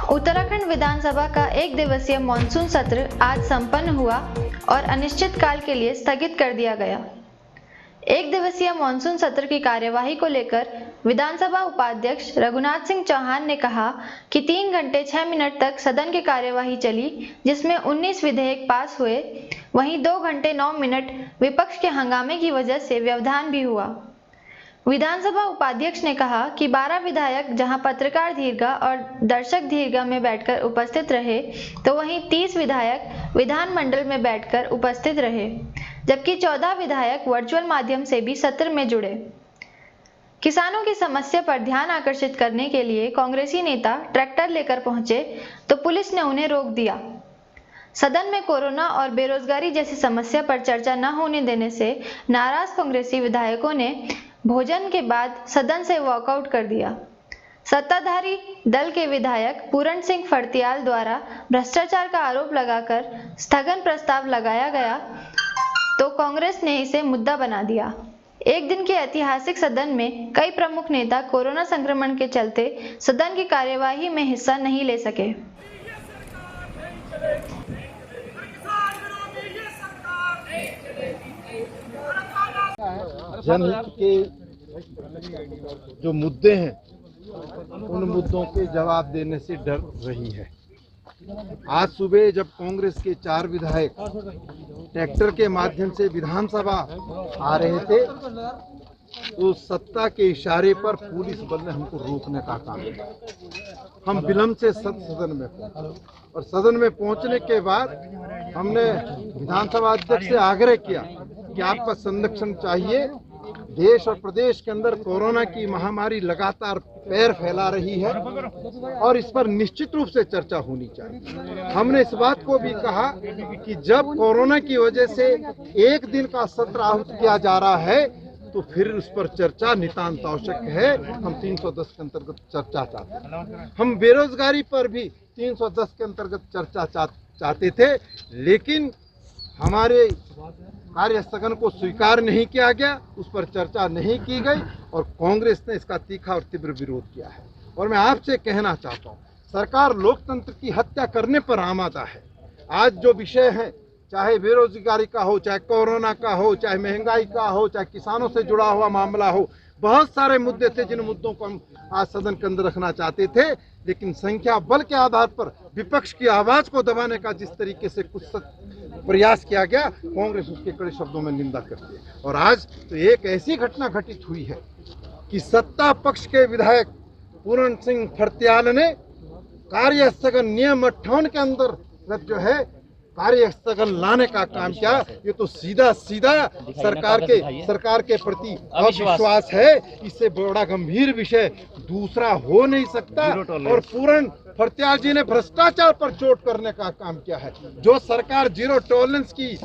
उत्तराखंड विधानसभा का एक दिवसीय मॉनसून सत्र आज संपन्न हुआ और अनिश्चित काल के लिए स्थगित कर दिया गया। एक दिवसीय मॉनसून सत्र की कार्यवाही को लेकर विधानसभा उपाध्यक्ष रघुनाथ सिंह चौहान ने कहा कि 3 घंटे 6 मिनट तक सदन की कार्यवाही चली, जिसमें 19 विधेयक पास हुए। वहीं 2 घंटे 9 मिनट विपक्ष के हंगामे की वजह से व्यवधान भी हुआ। विधानसभा उपाध्यक्ष ने कहा कि 12 विधायक जहां पत्रकार दीर्घा और दर्शक दीर्घा में बैठकर उपस्थित रहे, तो वहीं 30 विधायक विधानमंडल में बैठकर उपस्थित रहे, जबकि 14 विधायक वर्चुअल माध्यम से भी सत्र में जुड़े। किसानों की समस्या पर ध्यान आकर्षित करने के लिए कांग्रेसी नेता ट्रैक्टर लेकर पहुंचे तो पुलिस ने उन्हें रोक दिया। सदन में कोरोना और बेरोजगारी जैसी समस्या पर चर्चा न होने देने से नाराज कांग्रेसी विधायकों ने भोजन के बाद सदन से वॉकआउट कर दिया। सत्ताधारी दल के विधायक पूरण सिंह फर्त्याल द्वारा भ्रष्टाचार का आरोप लगाकर स्थगन प्रस्ताव लगाया गया, तो कांग्रेस ने इसे मुद्दा बना दिया। एक दिन के ऐतिहासिक सदन में कई प्रमुख नेता कोरोना संक्रमण के चलते सदन की कार्यवाही में हिस्सा नहीं ले सके। जनहित के जो मुद्दे हैं उन मुद्दों के जवाब देने से डर रही है। आज सुबह जब कांग्रेस के 4 विधायक ट्रैक्टर के माध्यम से विधानसभा आ रहे थे, तो सत्ता के इशारे पर पुलिस बल ने हमको रोकने का काम किया। हम विलंब से सदन में पहुंचे और सदन में पहुंचने के बाद हमने विधानसभा अध्यक्ष से आग्रह किया कि आपका संरक्षण चाहिए। देश और प्रदेश के अंदर कोरोना की महामारी लगातार पैर फैला रही है और इस पर निश्चित रूप से चर्चा होनी चाहिए। हमने इस बात को भी कहा कि जब कोरोना की वजह से एक दिन का सत्र आहूत किया जा रहा है, तो फिर उस पर चर्चा नितांत आवश्यक है। हम 310 के अंतर्गत चर्चा चाहते हैं। हम बेरोजगारी पर भी 310 के अंतर्गत चर्चा चाहते थे, लेकिन हमारे कार्य स्थगन को स्वीकार नहीं किया गया, उस पर चर्चा नहीं की गई और कांग्रेस ने इसका तीखा और तीव्र विरोध किया है। और मैं आपसे कहना चाहता हूँ, सरकार लोकतंत्र की हत्या करने पर आमादा है। आज जो विषय है, चाहे बेरोजगारी का हो, चाहे कोरोना का हो, चाहे महंगाई का हो, चाहे किसानों से जुड़ा हुआ मामला हो, बहुत सारे मुद्दे थे जिन मुद्दों को हम आज सदन के अंदर रखना चाहते थे, लेकिन संख्या बल के आधार पर विपक्ष की आवाज को दबाने का जिस तरीके से कुछ प्रयास किया गया, कांग्रेस उसके कड़े शब्दों में निंदा करती है। और आज तो एक ऐसी घटना घटित हुई है कि सत्ता पक्ष के विधायक पूरण सिंह फर्त्याल ने कार्य स्थगन नियम 58 के अंदर जो है कार्य स्थगन लाने का काम किया। ये तो सीधा सरकार के प्रति अविश्वास है। इससे बड़ा गंभीर विषय दूसरा हो नहीं सकता। और पूरण फर्त्याल जी ने भ्रष्टाचार पर चोट करने का काम किया है। जो सरकार जीरो टॉलरेंस की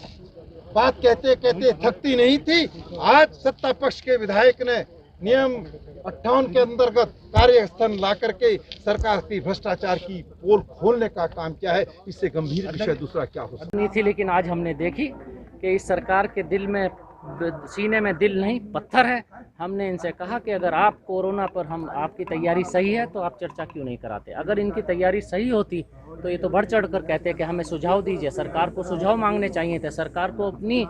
बात कहते कहते थकती नहीं थी, आज सत्ता पक्ष के विधायक ने नियम 58 के अंतर्गत कार्यस्थल ला करके सरकार की भ्रष्टाचार की पोल खोलने का काम किया है। इससे गंभीर विषय दूसरा क्या हो सकता नहीं थी, लेकिन आज हमने देखी कि इस सरकार के दिल में, सीने में दिल नहीं पत्थर है। हमने इनसे कहा कि अगर आप कोरोना पर आपकी तैयारी सही है तो आप चर्चा क्यों नहीं कराते। अगर इनकी तैयारी सही होती तो ये तो बढ़ चढ़ कर कहते कि हमें सुझाव दीजिए। सरकार को सुझाव मांगने चाहिए थे, सरकार को अपनी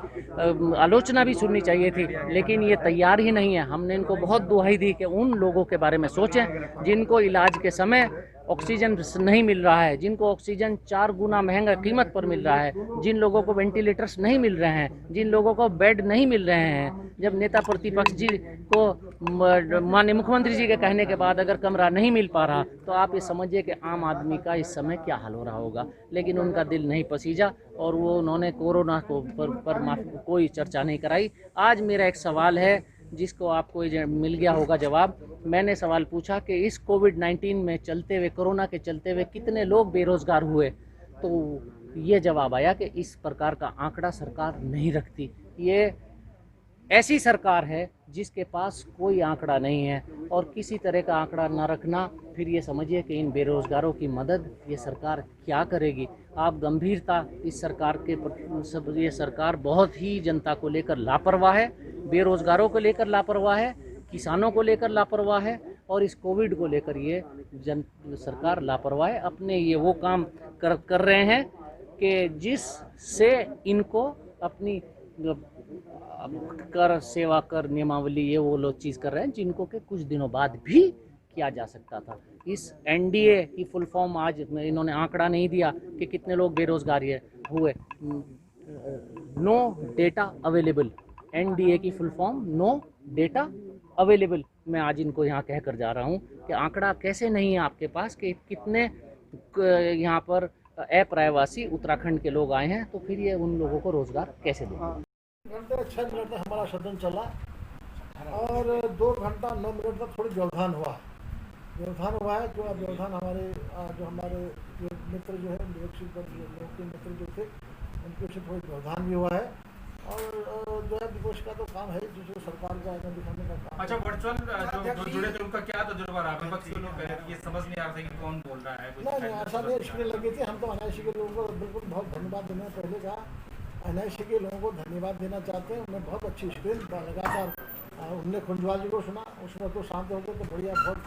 आलोचना भी सुननी चाहिए थी, लेकिन ये तैयार ही नहीं है। हमने इनको बहुत दुहाई दी कि उन लोगों के बारे में सोचें जिनको इलाज के समय ऑक्सीजन नहीं मिल रहा है, जिनको ऑक्सीजन 4 गुना महंगा कीमत पर मिल रहा है, जिन लोगों को वेंटिलेटर्स नहीं मिल रहे हैं, जिन लोगों को बेड नहीं मिल रहे हैं। जब नेता प्रतिपक्ष जी को माननीय मुख्यमंत्री जी के कहने के बाद अगर कमरा नहीं मिल पा रहा, तो आप ये समझिए कि आम आदमी का इस समय क्या हाल हो रहा होगा। लेकिन उनका दिल नहीं पसीजा और वो उन्होंने कोरोना को पर कोई चर्चा नहीं कराई। आज मेरा एक सवाल है जिसको आपको मिल गया होगा जवाब। मैंने सवाल पूछा कि इस कोविड-19 में चलते हुए, कोरोना के चलते हुए कितने लोग बेरोजगार हुए, तो ये जवाब आया कि इस प्रकार का आंकड़ा सरकार नहीं रखती। ये ऐसी सरकार है जिसके पास कोई आंकड़ा नहीं है और किसी तरह का आंकड़ा न रखना, फिर ये समझिए कि इन बेरोजगारों की मदद ये सरकार क्या करेगी। आप गंभीरता इस सरकार के सब, ये सरकार बहुत ही जनता को लेकर लापरवाह है, बेरोजगारों को लेकर लापरवाह है, किसानों को लेकर लापरवाह है और इस कोविड को लेकर ये सरकार लापरवाह है। अपने ये वो काम कर रहे हैं कि जिससे इनको अपनी कर सेवा कर नियमावली ये वो लोग चीज़ कर रहे हैं जिनको के कुछ दिनों बाद भी किया जा सकता था। इस एनडीए की फुल फॉर्म आज इन्होंने आंकड़ा नहीं दिया कि कितने लोग बेरोजगार हुए। नो डेटा अवेलेबल, एनडीए की full form no data available. मैं आज इनको यहाँ कह कर जा रहा हूँ कि आंकड़ा कैसे नहीं है आपके पास कि कितने यहाँ पर अप्रायवासी उत्तराखंड के लोग आए हैं, तो फिर ये उन लोगों को रोजगार कैसे दें। घंटे 6 मिनट तक हमारा सदन चला और 2 घंटा 9 मिनट तक थोड़ी व्यवधान हुआ है। जो व्यवधान हमारे जो मित्र जो है विपक्षी मित्र जो थे उनके से थोड़ी व्यवधान भी हुआ है। और जो है विपक्ष का तो काम है जो सरकार का आगे दिखाने का काम। अच्छा, वर्चुअल जो जुड़े थे उनका क्या तजुर्बा रहा? विपक्ष के लोग कह रहे थे ये समझ नहीं आ रहा था कि कौन बोल रहा है। नहीं ऐसा नहीं, स्क्रीन लगी थी। हम तो एनआईसी के लोगों को बिल्कुल बहुत धन्यवाद देना पहले कहा, एनआईसी के लोगों को धन्यवाद देना चाहते हैं। उन्हें बहुत अच्छी स्क्रीन लगातार उनने खुंजवाल जी को सुना, उसमें तो शांत हो गए तो बढ़िया, बहुत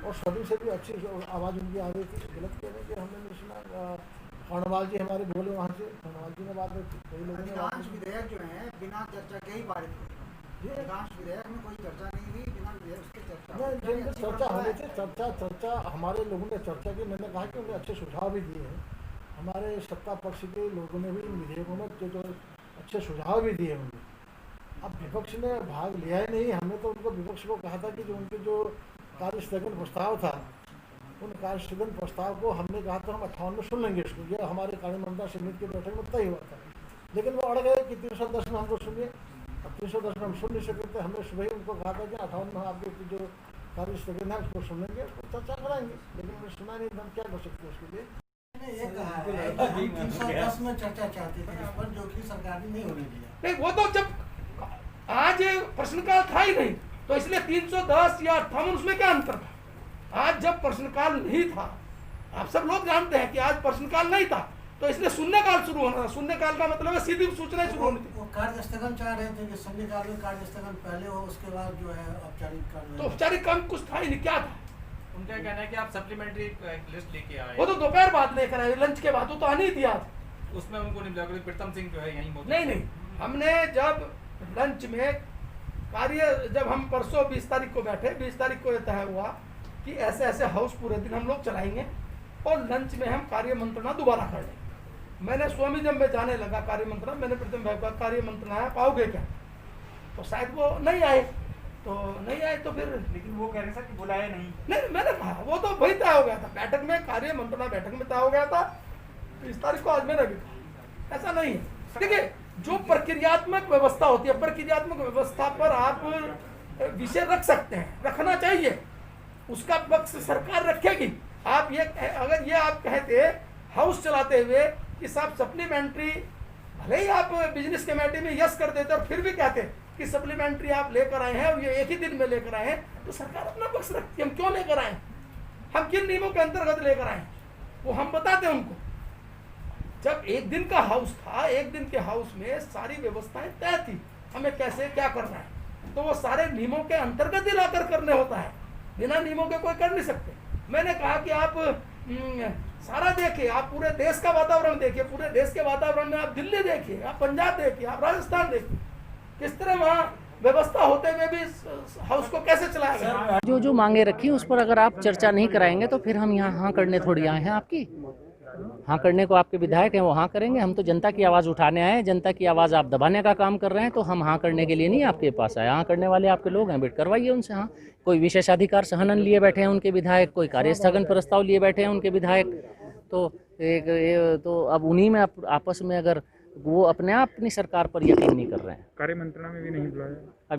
और सभी से भी अच्छी आवाज़ उनकी आ रही थी। गलत कहने के हमने नहीं सुना। खंडवाल जी हमारे बोले वहाँ से, खंडवाल जी ने बात रखी, कई लोगों ने बात रखी। विधेयक जो है बिना चर्चा के ही पारित हुए। अधिकांश विधेयक में कोई चर्चा नहीं हुई, बिना विधेयक उसकी चर्चा होनी थी। चर्चा हमारे लोगों ने चर्चा की। मैंने कहा कि उन्हें अच्छे सुझाव भी दिए हैं। हमारे सत्ता पक्ष के लोगों ने भी इन विधेयकों में जो अच्छे सुझाव भी दिए उन्हें। अब विपक्ष ने भाग लिया ही नहीं। हमने तो उनको विपक्ष को कहा था कि जो उनके जो कार्य स्थगन प्रस्ताव था, उन कार्य स्थगन प्रस्ताव को हमने कहा था हम 58 में सुन लेंगे इसको। ये हमारे कार्यमंत्रणा समिति की बैठक में तय हुआ था, लेकिन वो अड़ गए कि 310 में हमको सुनिए। अब 310 में हम सुन नहीं सकते थे। हमने सुबह ही उनको कहा था कि 58 में आपके जो कार्य स्थगन है उसको सुन लेंगे, उसको चर्चा कराएंगे, लेकिन उन्हें सुना नहीं। हम क्या कर सकते हैं उसके लिए? ये कहा है कि 310 में चर्चा चाहते थे, इस पर जो कि सरकार ने नहीं होने दिया। नहीं, वो तो जब आज प्रश्नकाल था ही नहीं तो इसलिए 310 या 58 उसमें क्या अंतर था? आज जब प्रश्नकाल नहीं था, आप सब लोग जानते हैं कि आज प्रश्नकाल नहीं था, तो इसलिए शून्यकाल शुरू होना था। शून्यकाल का मतलब है सीधी सूचना शुरू होनी थी। वो कार्य स्थगन चाह रहे थे कि शून्यकाल में कार्य स्थगन पहले हो, उसके बाद जो है औपचारिक कार्य। तो औपचारिक काम कुछ था ही नहीं, क्या था? उनका कहना है कि आप सप्लीमेंट्री लिस्ट लेके आए। वो तो दोपहर बाद लेकर आए, लंच के बाद। वो तो आने ही दिया था। उसमें उनको नहीं मिला, क्योंकि प्रीतम सिंह जो है यहीं मौजूद। नहीं, हमने जब लंच में कार्य, जब हम परसों 20 तारीख को बैठे, 20 तारीख को यह तय हुआ कि ऐसे ऐसे हाउस पूरे दिन हम लोग चलाएंगे और लंच में हम कार्य मंत्रणा दोबारा कर लेंगे। मैंने स्वामी जब मैं जाने लगा कार्य मंत्रणा, मैंने प्रीतम भाई का कार्य मंत्रणा आया, पाओगे क्या? तो शायद वो नहीं आए, तो फिर लेकिन वो कह रहे सर कि बुलाए नहीं। मैंने कहा वो तो वही तय हो गया था बैठक में, कार्य मंत्रणा बैठक में तय हो गया था 20 तारीख को। आज मैंने भी कहा ऐसा नहीं है। देखिए, जो प्रक्रियात्मक व्यवस्था होती है, प्रक्रियात्मक व्यवस्था पर आप विषय रख सकते हैं, रखना चाहिए, उसका पक्ष सरकार रखेगी। आप ये अगर ये आप कहते हाउस चलाते हुए कि साहब सप्लीमेंट्री, भले ही आप बिजनेस कमेटी में यस कर देते और फिर भी कहते कि सप्लीमेंट्री आप लेकर आए हैं और ये एक ही दिन में लेकर आए हैं, तो सरकार अपना पक्ष रखती है। हम क्यों लेकर आए, हम किन नियमों के अंतर्गत लेकर आए, वो हम बताते हैं उनको। जब एक दिन का हाउस था, एक दिन के हाउस में सारी व्यवस्थाएं तय थी, हमें कैसे क्या करना है, तो वो सारे नियमों के अंतर्गत ही लाकर करने होता है, बिना नियमों के कोई कर नहीं सकते। मैंने कहा कि आप सारा देखिए, आप पूरे देश का वातावरण देखिए, पूरे देश के वातावरण में आप दिल्ली देखिए, आप पंजाब देखिए, आप राजस्थान देखिए, किस तरह वहाँ व्यवस्था होते हुए भी हाउस को कैसे चलाया गया। जो मांगे रखी उस पर अगर आप चर्चा नहीं कराएंगे तो फिर हम यहाँ हाँ करने थोड़ी आए हैं। आपकी हाँ करने को आपके विधायक हैं, वो हाँ करेंगे। हम तो जनता की आवाज़ उठाने आए हैं। जनता की आवाज़ आप दबाने का काम कर रहे हैं, तो हम हाँ करने के लिए नहीं आपके पास आए। हाँ करने वाले आपके लोग हैं, वेट करवाइए उनसे। हाँ, कोई विशेषाधिकार सहनन लिए बैठे हैं उनके विधायक, कोई कार्यस्थगन प्रस्ताव लिए बैठे हैं उनके विधायक। तो अब उन्हीं में आपस में अगर वो अपने आप अपनी सरकार पर यकीन नहीं कर रहे हैं। कार्य मंत्रणा में भी नहीं बुलाया।